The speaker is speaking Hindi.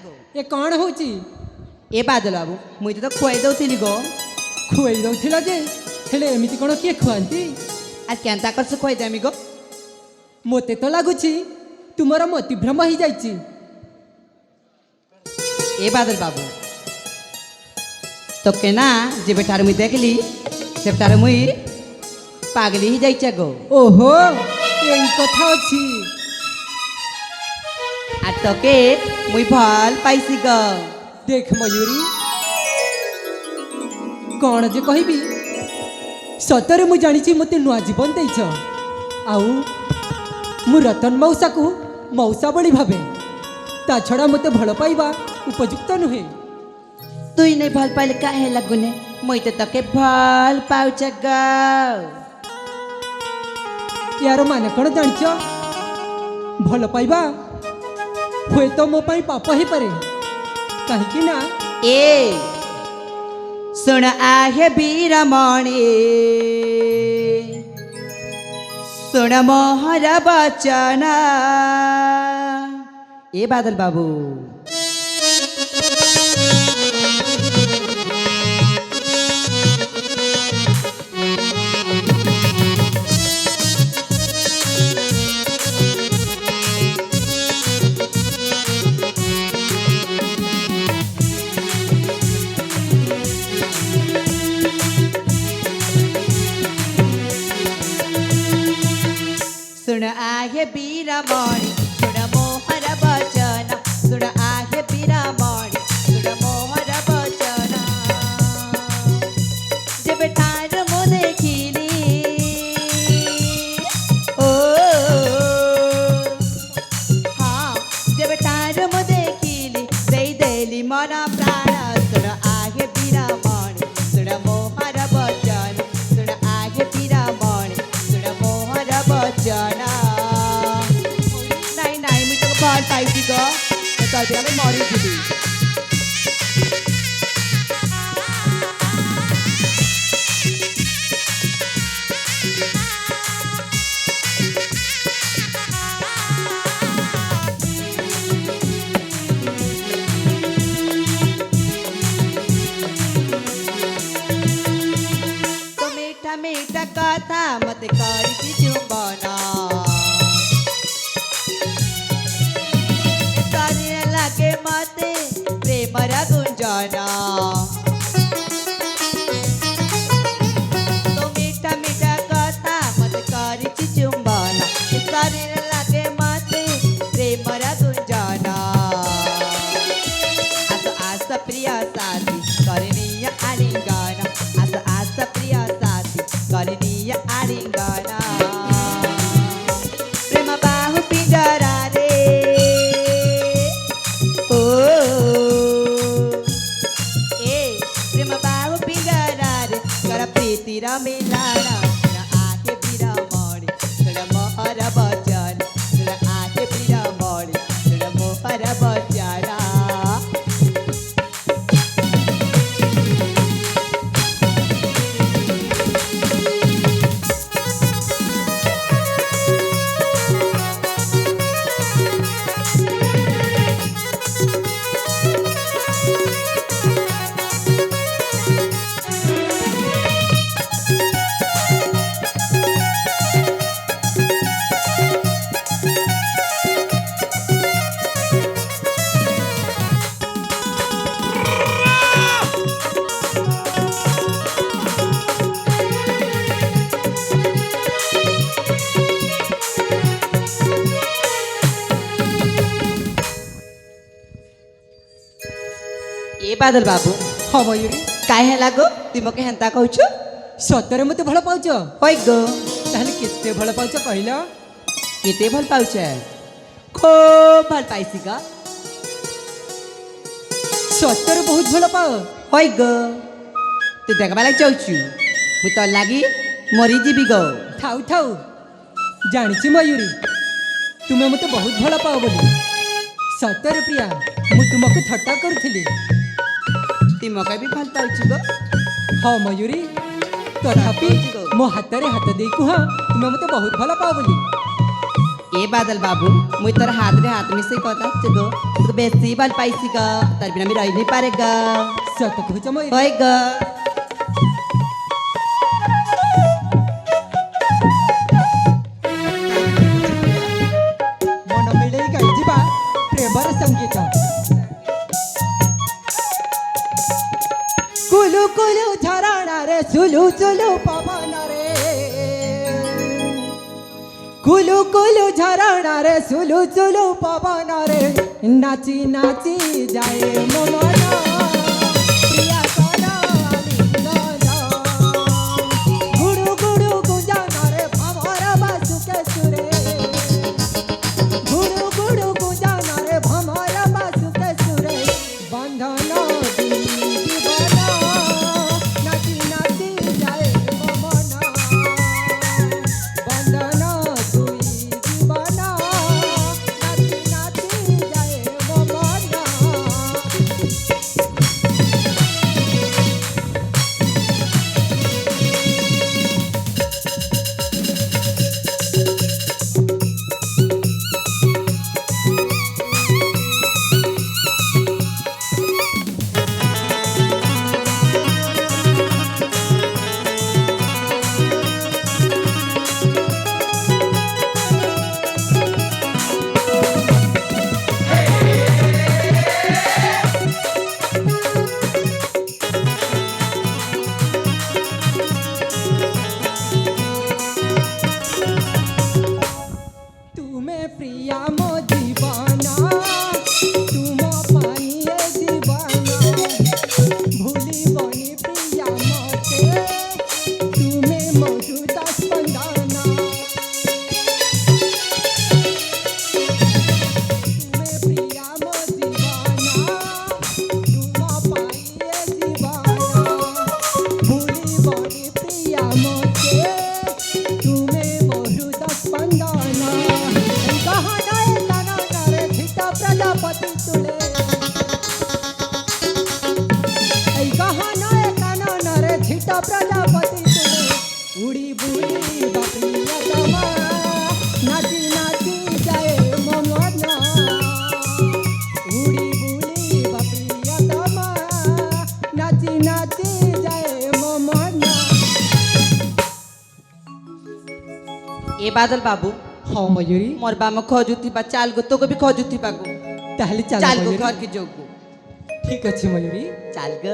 गो ए कौन होची ए बादल बाबू मुझे तो खुआई दौली गो खुआई दउथिला जे हेले एमिति कोन किए खुआंती आज केन्ता कर से खुआई देमी गो मोते तो लागुची तुमर मति भ्रम ही जाइची ए बादल बाबू तो के ना जे बेटार मुई देखली से बेटार मुई पागली ही जाइछे गो ओहो এই কথা ଅଛି আর তোকে মুই ভাল পাইছি গো देख मयूरी कौन जे कहबी सतरे मु जानी मते नुआ जीवन देछ आउ मु रतन मौसा को मौसा बड़ी भावे ता छड़ा मते भल पाइबा उपयुक्त नुहे তুই নাই ভাল পাইলে কাহে লাগুনে মুই তো তোকে ভাল পাউছ গো यार माने कौन जानिछ भल पाइबा हुए तो मो पाई पाप ही पारे कहीं कि ना ए सुन आहे वीरमणि सुन मोहर बचन ए बादल बाबू सुन आहे वीरमणि सुन मोहर बचन सुन आहे वीरमणि सुन मोहर बचन जब ठार मो देखिली ओ हाँ जब ठार मो देखिली दे देली मन प्राण सुन आहे वीरमणि सुन मोहर बचन सुन आहे वीरमणि सुन मोहर बचन ভাল পাইছি গো তবে আমি মরি দিবি তো মিঠা মিঠা কথা মতে করিছি চুম্বনা লাগে মতে প্রেমর গুঞ্জনা তো মিঠা মিঠা কথা মতে করিছি চুম্বনা শরীর লাগে মতে প্রেমর গুঞ্জনা আস আস প্রিয় সাথী করণীয় আলিঙ্গন আস আস প্রিয় সাথী করণীয় আলিঙ্গন প্রেম বাহু পিঞ্জরা রে प्रीतिरा मिलाना सुन आहे वीरमणि सुन मोहर बचन सुन आहे वीरमणि सुन मोहर बचन ए बादल बाबू हाँ मयूरी काहे लागो तुम मके हेंता कहूछु सतरे मते भल पाउछ होय गो ताहले केते भल पाउछ कहला केते भल पाउछ खूब भल पाइसी ग सतरे बहुत भल पाओ होय गो तू देखबा लाग जाउछु मु तो लागी मरी जीवी गो थाउ थाउ जानिछि मयूरी तुमे मते बहुत भल पाओ बोली सतरे प्रिया मु तुमको थट्टा करथिली तुम मके भी भल पाउछु गो हाँ मयूरी तथापि मो हाथ रे हाथ दे कुह तुमे मते बहुत भल पाओ बोली ए ए बादल बाबू मुई तोर हाथ रे हाथ मिसे कहता गो तू बेसी भल पाइसी ग तार बिना मी रही नहीं पारे ग सत कहुछ मयूरी होय ग मन मिळेल गाई जिबा प्रेमर संगीत कुलू कुलू झराणा रे सुलू सुलू पवन रे कुलू कुलू झराणा रे सुलू सुलू पवन रे नाची नाची जाए मन प्रिया करा गुडू गुडू गुंजाना रे भमर बासुके सुरे गुडू गुडू गुंजाना रे भमर बासुके सुरे बंधन जीवन नाची नाची जाए मन बंधन दुई जीवन नाची नाची जाए मन तुम्हें प्रिया मो दीवाना तुम पानी दीवाना भूली बनी प्रिया मोते तुम्हें मौजूद स्पंदना तुम्हें प्रिया मो दीवाना तुम पानी दीवाना भूली बनी प्रिया मोते तुम्हें मौजूद स्पंदना प्रजापति तुले रे झिटा प्रजापति तुले उड़ी बुड़ी बाप्रियतमा नाची नाची जाए ममना उड़ी बुड़ी बाप्रियतमा नाची नाची जाए ममना ए बादल बाबू हाँ मयूरी मोर बाम खजुती बा चाल गो तो को भी खजुती बागो ताहले चल चाल गो मयूरी। घर के जोगो ठीक अच्छे मयूरी चाल ग